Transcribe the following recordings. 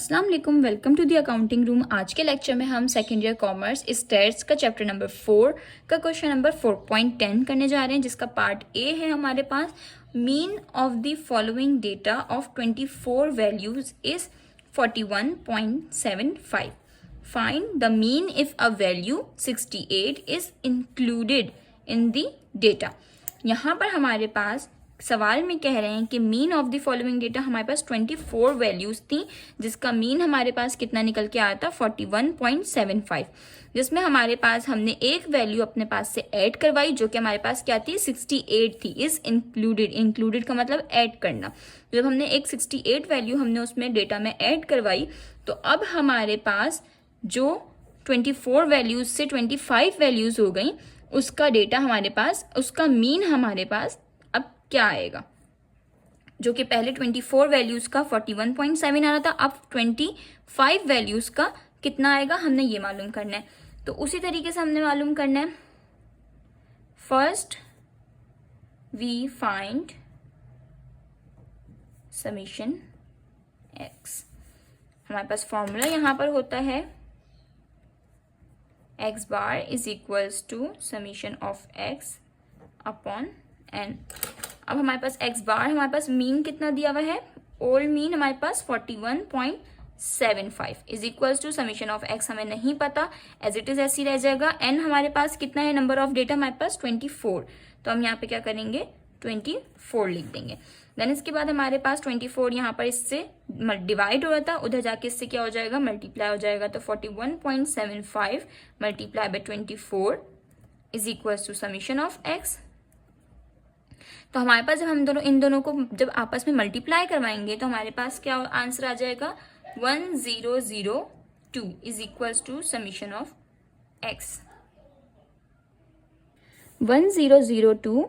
अस्सलाम वालेकुम, welcome to the accounting room. आज के लेक्चर में हम सेकेंड ईयर कॉमर्स स्टेट्स का चैप्टर नंबर 4 का क्वेश्चन नंबर 4.10 करने जा रहे हैं, जिसका पार्ट ए है हमारे पास। Mean of the following data of 24 values is 41.75। Find the mean if a value 68 is included in the data. यहाँ पर हमारे पास सवाल में कह रहे हैं कि mean of the following data, हमारे पास 24 वैल्यूज थी, जिसका मीन हमारे पास कितना निकल के आया था 41.75, जिसमें हमारे पास हमने एक वैल्यू अपने पास से ऐड करवाई जो कि हमारे पास क्या थी 68 थी। इज इंक्लूडेड, इंक्लूडेड का मतलब ऐड करना। जब हमने एक 68 वैल्यू हमने उसमें डेटा में ऐड करवाई, तो अब हमारे पास जो 24 वैल्यूज से 25 वैल्यूज हो गई, उसका डेटा हमारे पास, उसका मीन हमारे पास अब क्या आएगा, जो कि पहले 24 वैल्यूज का 41.7 आ रहा था, अब 25 वैल्यूज का कितना आएगा हमने ये मालूम करना है। तो उसी तरीके से हमने मालूम करना है। First we find summation X. हमारे पास फॉर्मूला यहां पर होता है X bar is equals to summation of X upon N. अब हमारे पास एक्स बार, हमारे पास मीन कितना दिया हुआ है, ओल्ड मीन हमारे पास 41.75 is equals to summation of X हमें नहीं पता, एज इट इज ऐसी रह जाएगा। एन हमारे पास कितना है, नंबर ऑफ डेटा हमारे पास 24, तो हम यहाँ पे क्या करेंगे 24 लिख देंगे। देन इसके बाद हमारे पास 24 यहाँ पर इससे डिवाइड हो रहा था, उधर जाके इससे क्या हो जाएगा मल्टीप्लाई हो जाएगा। तो 41.75 multiply by 24 is equals to summation of X. तो हमारे पास जब हम दोनों इन दोनों को जब आपस में मल्टीप्लाई करवाएंगे तो हमारे पास क्या आंसर आ जाएगा 1002 is equals to summation of X. 1002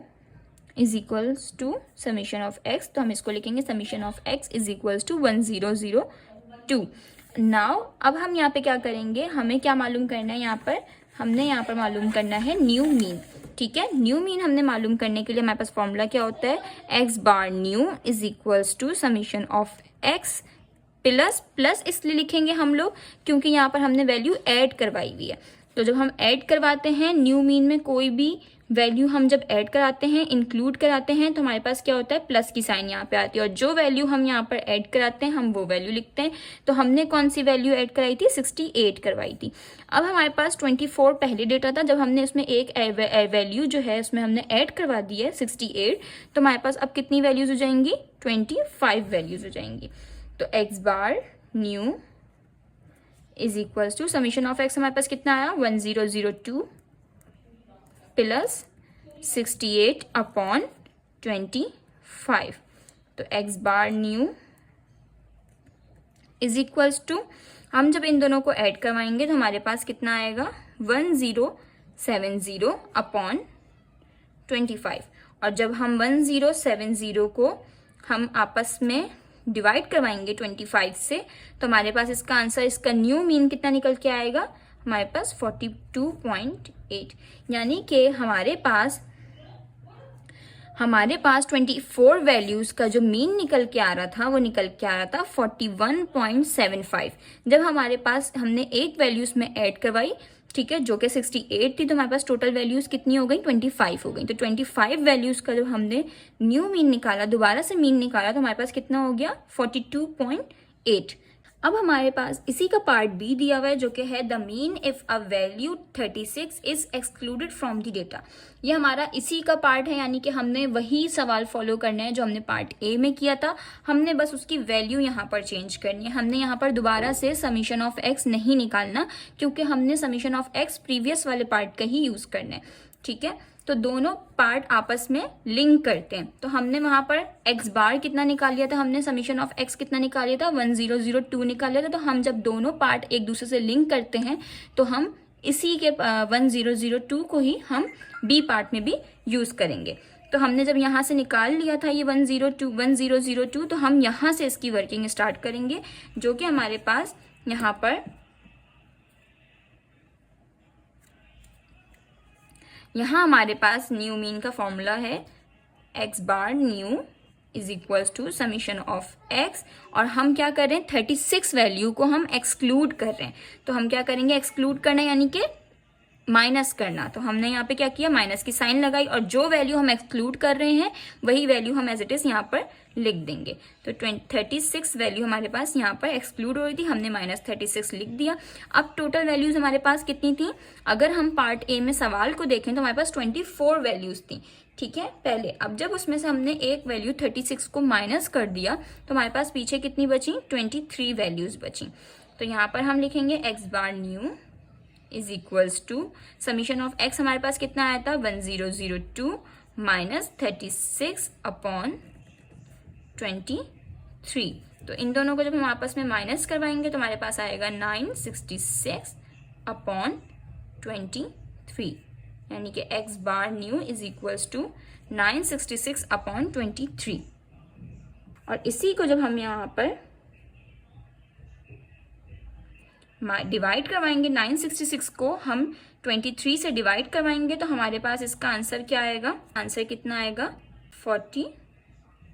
is equals to summation of X, तो हम इसको लिखेंगे summation of X is equals to 1002। Now अब हम यहाँ पे क्या करेंगे, हमें क्या मालूम करना है, हमने यहाँ पर मालूम करना है न्यू मीन। ठीक है, न्यू मीन हमने मालूम करने के लिए हमारे पास फॉर्मूला क्या होता है, X bar new is equals to summation of X plus इसलिए लिखेंगे हम लोग क्योंकि यहाँ पर हमने वैल्यू ऐड करवाई हुई है। तो जब हम ऐड करवाते हैं न्यू मीन में कोई भी वैल्यू हम जब ऐड कराते हैं, इंक्लूड कराते हैं, तो हमारे पास क्या होता है प्लस की साइन यहाँ पे आती है, और जो वैल्यू हम यहाँ पर ऐड कराते हैं हम वो वैल्यू लिखते हैं। तो हमने कौन सी वैल्यू ऐड कराई थी, 68 करवाई थी। अब हमारे पास 24 पहले डेटा था, जब हमने इसमें एक वैल्यू जो है उसमें हमने ऐड करवा दी है 68, तो हमारे पास अब कितनी वैल्यूज हो जाएंगी 25 वैल्यूज हो जाएंगी। तो X bar new is equals to summation of X हमारे पास कितना आया 1002 प्लस 68 अपॉन 25। तो X bar new is equals to, हम जब इन दोनों को ऐड करवाएंगे तो हमारे पास कितना आएगा 1070 अपॉन 25। और जब हम 1070 को हम आपस में डिवाइड करवाएंगे 25 से, तो हमारे पास इसका आंसर, इसका न्यू मीन कितना निकल के आएगा हमारे पास 42.8। यानी कि हमारे पास 24 वैल्यूज का जो मीन निकल के आ रहा था वो निकल के आ रहा था 41.75। जब हमारे पास हमने एक वैल्यूज में ऐड करवाई, ठीक है, जो कि 68 थी, तो हमारे पास टोटल वैल्यूज कितनी हो गई 25 हो गई। तो 25 वैल्यूज का जब हमने न्यू मीन निकाला, दोबारा से मीन निकाला, तो हमारे पास कितना हो गया 42.8। अब हमारे पास इसी का पार्ट बी दिया हुआ है जो कि है the mean if a value 36 is excluded from the data. ये हमारा इसी का पार्ट है, यानी कि हमने वही सवाल फॉलो करना है जो हमने पार्ट ए में किया था, हमने बस उसकी वैल्यू यहाँ पर चेंज करनी है। हमने यहाँ पर दोबारा से समीशन ऑफ एक्स नहीं निकालना, क्योंकि हमने समीशन ऑफ एक्स प्रीवियस वाले पार्ट का ही यूज करना है। ठीक है, तो दोनों पार्ट आपस में लिंक करते हैं। तो हमने वहां पर एक्स बार कितना निकाल लिया था, हमने समीशन ऑफ एक्स कितना निकाल लिया था 1002 निकाल लिया था। तो हम जब दोनों पार्ट एक दूसरे से लिंक करते हैं तो हम इसी के 1002 को ही हम बी पार्ट में भी यूज करेंगे। तो हमने जब यहाँ से निकाल लिया था ये 1002, तो हम यहाँ से इसकी वर्किंग स्टार्ट करेंगे, जो कि हमारे पास यहाँ पर हमारे पास न्यू मीन का फॉर्मूला है X bar new is equals to summation of x, और हम क्या कर रहे हैं 36 वैल्यू को हम एक्सक्लूड कर रहे हैं। तो हम क्या करेंगे, एक्सक्लूड करना यानी कि माइनस करना। तो हमने यहाँ पे क्या किया, माइनस की साइन लगाई, और जो वैल्यू हम एक्सक्लूड कर रहे हैं वही वैल्यू हम एज इट इज यहाँ पर लिख देंगे। तो 36 वैल्यू हमारे पास यहाँ पर एक्सक्लूड हो रही थी, हमने -36 लिख दिया। अब टोटल वैल्यूज हमारे पास कितनी थी, अगर हम पार्ट ए में सवाल को देखें तो हमारे पास 24 वैल्यूज थी, ठीक है पहले। अब जब उसमें से हमने एक वैल्यू 36 को माइनस कर दिया तो हमारे पास पीछे कितनी बची, 23 वैल्यूज बची। तो यहाँ पर हम लिखेंगे x bar new is equals to summation of x, हमारे पास कितना आया था 1002 माइनस 36 अपॉन 23। तो इन दोनों को जब हम आपस में माइनस करवाएंगे तो हमारे पास आएगा 966 अपॉन 23, यानी कि x bar new is equals to 966 upon 23। और इसी को जब हम यहाँ पर डिवाइड करवाएंगे, 966 को हम 23 से डिवाइड करवाएंगे तो हमारे पास इसका आंसर क्या आएगा, आंसर कितना आएगा 42,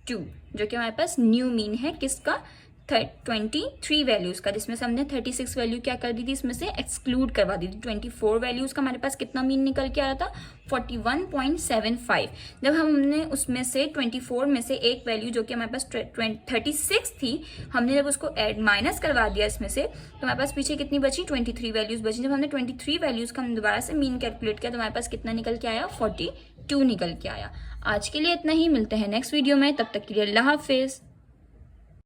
जो कि हमारे पास न्यू मीन है किसका, 23 वैल्यूज का, जिसमें से हमने 36 वैल्यू क्या कर दी थी, इसमें से एक्सक्लूड करवा दी थी। 24 वैल्यूज का हमारे पास कितना मीन निकल के आ रहा था 41.75। जब हमने उसमें से 24 में से एक वैल्यू जो कि हमारे पास 36 थी, हमने जब उसको ऐड माइनस करवा दिया इसमें से, तो हमारे पास पीछे कितनी बची, 23 वैल्यूज बची। जब हमने 23 वैल्यूज का हम दोबारा से मीन कैलकुलेट किया तो हमारे पास कितना निकल के आया, 42 निकल के आया। आज के लिए इतना ही, मिलते हैं नेक्स्ट वीडियो में, तब तक के लिए अल्लाह हाफिज।